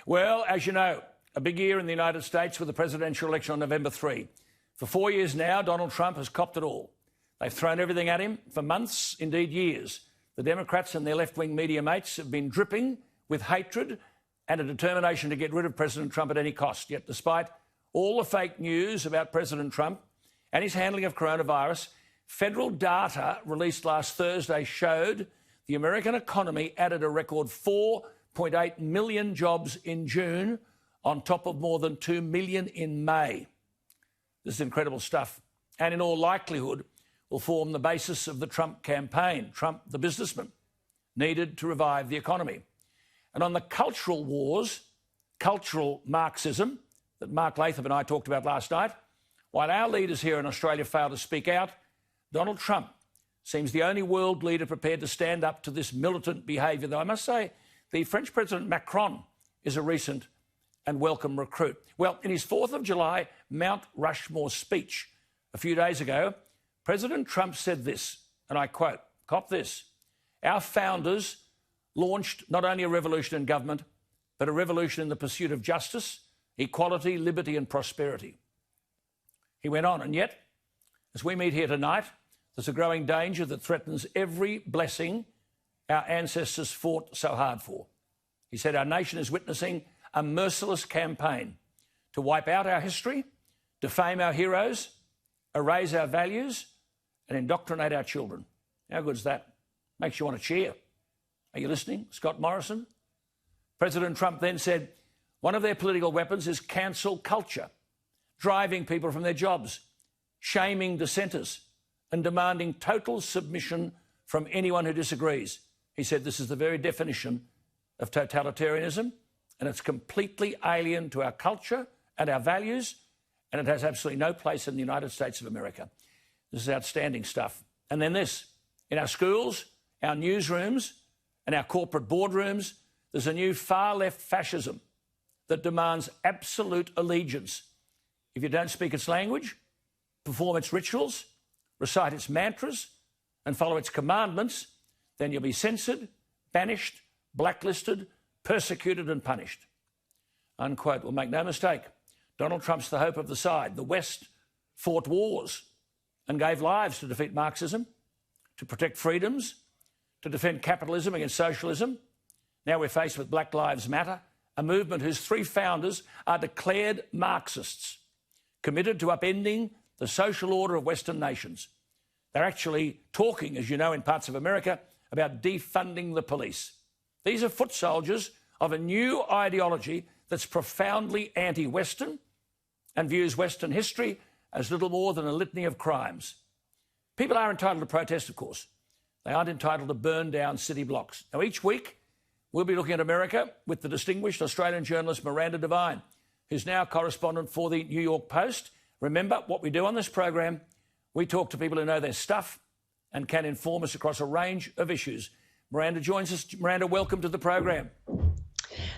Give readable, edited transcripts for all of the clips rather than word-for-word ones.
Well, as you know, a big year in the United States with the presidential election on November 3. For 4 years now, Donald Trump has copped it all. They've thrown everything at him for months, indeed years. The Democrats and their left-wing media mates have been dripping with hatred and a determination to get rid of President Trump at any cost. Yet despite all the fake news about President Trump and his handling of coronavirus, federal data released last Thursday showed the American economy added a record 4.8 million jobs in June, on top of more than 2 million in May. This is incredible stuff, and in all likelihood will form the basis of the Trump campaign. Trump, the businessman, needed to revive the economy. And on the cultural wars, cultural Marxism, that Mark Latham and I talked about last night, while our leaders here in Australia fail to speak out, Donald Trump seems the only world leader prepared to stand up to this militant behaviour, though I must say the French President Macron is a recent and welcome recruit. Well, in his 4th of July Mount Rushmore speech a few days ago, President Trump said this, and I quote, cop this, "Our founders launched not only a revolution in government, but a revolution in the pursuit of justice, equality, liberty and prosperity." He went on, and yet, as we meet here tonight, there's a growing danger that threatens every blessing our ancestors fought so hard for. He said our nation is witnessing a merciless campaign to wipe out our history, defame our heroes, erase our values and indoctrinate our children. How good is that? Makes you want to cheer. Are you listening, Scott Morrison? President Trump then said one of their political weapons is cancel culture, driving people from their jobs, shaming dissenters and demanding total submission from anyone who disagrees. He said this is the very definition of totalitarianism, and it's completely alien to our culture and our values, and it has absolutely no place in the United States of America. This is outstanding stuff. And then this, in our schools, our newsrooms and our corporate boardrooms, there's a new far-left fascism that demands absolute allegiance. If you don't speak its language, perform its rituals, recite its mantras and follow its commandments, then you'll be censored, banished, blacklisted, persecuted and punished. Unquote. Well, make no mistake, Donald Trump's the hope of the side. The West fought wars and gave lives to defeat Marxism, to protect freedoms, to defend capitalism against socialism. Now we're faced with Black Lives Matter, a movement whose 3 founders are declared Marxists, committed to upending the social order of Western nations. They're actually talking, as you know, in parts of America, about defunding the police. These are foot soldiers of a new ideology that's profoundly anti-Western and views Western history as little more than a litany of crimes. People are entitled to protest, of course. They aren't entitled to burn down city blocks. Now, each week, we'll be looking at America with the distinguished Australian journalist Miranda Devine, who's now correspondent for the New York Post. Remember, what we do on this program, we talk to people who know their stuff and can inform us across a range of issues. Miranda joins us. Miranda, welcome to the program.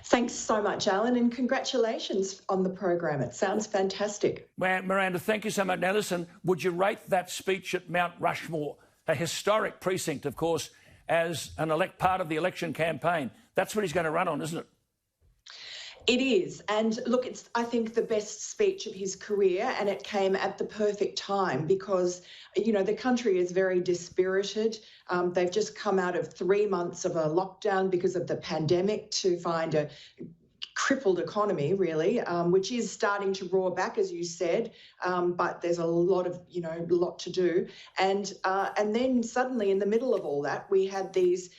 Thanks so much, Alan, and congratulations on the program. It sounds fantastic. Well, Miranda, thank you so much. Now, listen, would you rate that speech at Mount Rushmore, a historic precinct, of course, as an part of the election campaign? That's what he's going to run on, isn't it? It is. And look, it's, I think, the best speech of his career, and it came at the perfect time because, you know, the country is very dispirited. They've just come out of 3 months of a lockdown because of the pandemic to find a crippled economy, really, which is starting to roar back, as you said, but there's a lot of, lot to do. And then suddenly in the middle of all that, we had these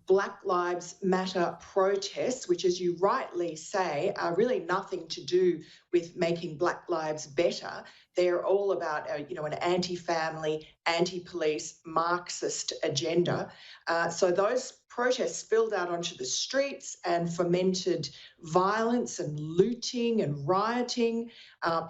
Black Lives Matter protests, which, as you rightly say, are really nothing to do with making Black lives better. They're all about, an anti-family, anti-police, Marxist agenda. So those protests spilled out onto the streets and fomented violence and looting and rioting.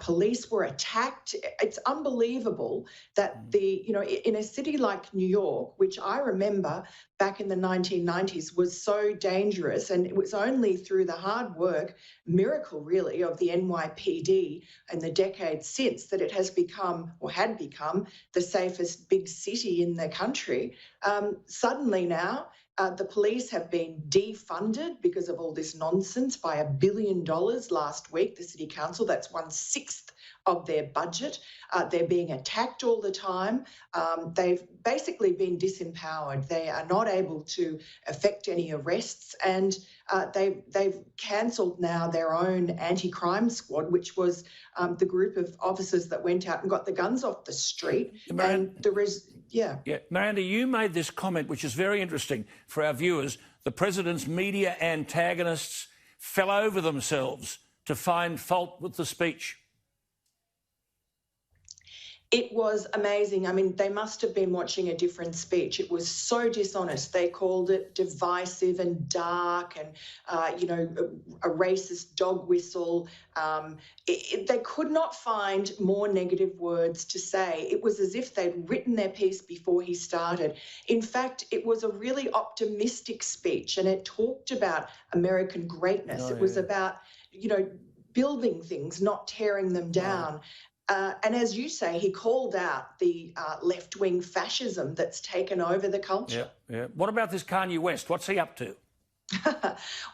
Police were attacked. It's unbelievable that in a city like New York, which I remember back in the 1990s was so dangerous, and it was only through the hard work, miracle really, of the NYPD in the decades since that it has become, or had become, the safest big city in the country. Suddenly now, The police have been defunded because of all this nonsense by $1 billion last week, the City Council. That's 1/6 of their budget. They're being attacked all the time. They've basically been disempowered. They are not able to effect any arrests, and they've cancelled now their own anti-crime squad, which was the group of officers that went out and got the guns off the street. Miranda, you made this comment, which is very interesting for our viewers. The president's media antagonists fell over themselves to find fault with the speech. It was amazing. I mean, they must have been watching a different speech. It was so dishonest. They called it divisive and dark and, a racist dog whistle. They could not find more negative words to say. It was as if they'd written their piece before he started. In fact, it was a really optimistic speech, and it talked about American greatness. It was about, building things, not tearing them down. Wow. And as you say, he called out the left-wing fascism that's taken over the culture. Yeah. What about this Kanye West? What's he up to?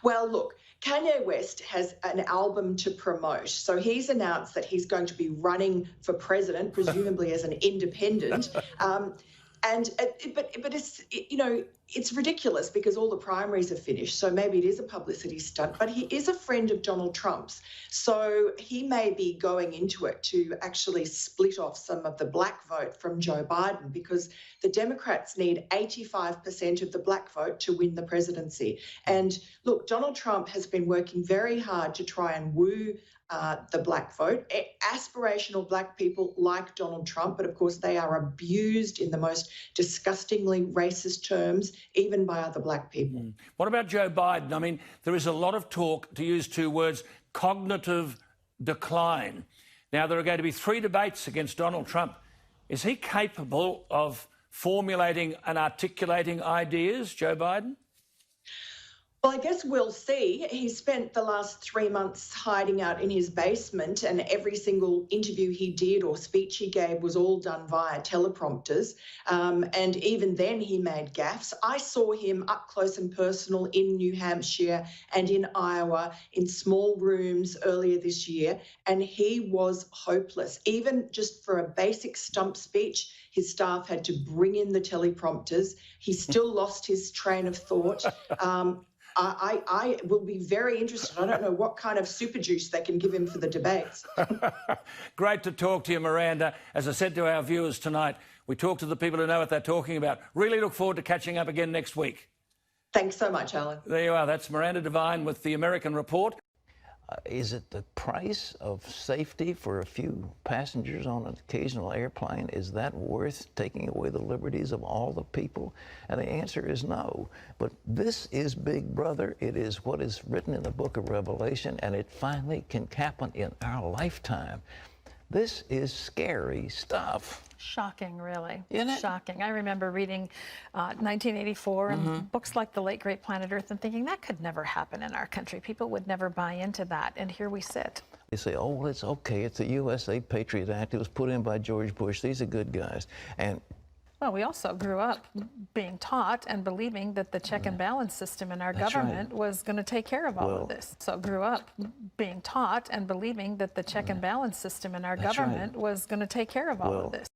Well, look, Kanye West has an album to promote. So he's announced that he's going to be running for president, presumably as an independent. But it's ridiculous because all the primaries are finished, so maybe it is a publicity stunt, but he is a friend of Donald Trump's. So he may be going into it to actually split off some of the black vote from Joe Biden, because the Democrats need 85% of the black vote to win the presidency. And look, Donald Trump has been working very hard to try and woo the black vote. Aspirational black people like Donald Trump, but of course they are abused in the most disgustingly racist terms, even by other black people. What about Joe Biden? I mean, there is a lot of talk, to use two words, cognitive decline. Now, there are going to be 3 debates against Donald Trump. Is he capable of formulating and articulating ideas, Joe Biden? Well, I guess we'll see. He spent the last 3 months hiding out in his basement, and every single interview he did or speech he gave was all done via teleprompters. And even then he made gaffes. I saw him up close and personal in New Hampshire and in Iowa in small rooms earlier this year, and he was hopeless. Even just for a basic stump speech, his staff had to bring in the teleprompters. He still lost his train of thought. I will be very interested. I don't know what kind of super juice they can give him for the debates. Great to talk to you, Miranda. As I said to our viewers tonight, we talk to the people who know what they're talking about. Really look forward to catching up again next week. Thanks so much, Alan. There you are. That's Miranda Devine with the American Report. Is it the price of safety for a few passengers on an occasional airplane? Is that worth taking away the liberties of all the people? And the answer is no. But this is Big Brother. It is what is written in the book of Revelation, and it finally can happen in our lifetime. This is scary stuff. Shocking, really. Isn't it? Shocking. I remember reading 1984 and books like The Late Great Planet Earth and thinking that could never happen in our country. People would never buy into that. And here we sit. They say, oh, well, it's okay. It's the USA Patriot Act. It was put in by George Bush. These are good guys. And well, we also grew up being taught and believing that the check and balance system in our government was going to take care of all of this. So grew up being taught and believing that the check and balance system in our government was going to take care of all of this.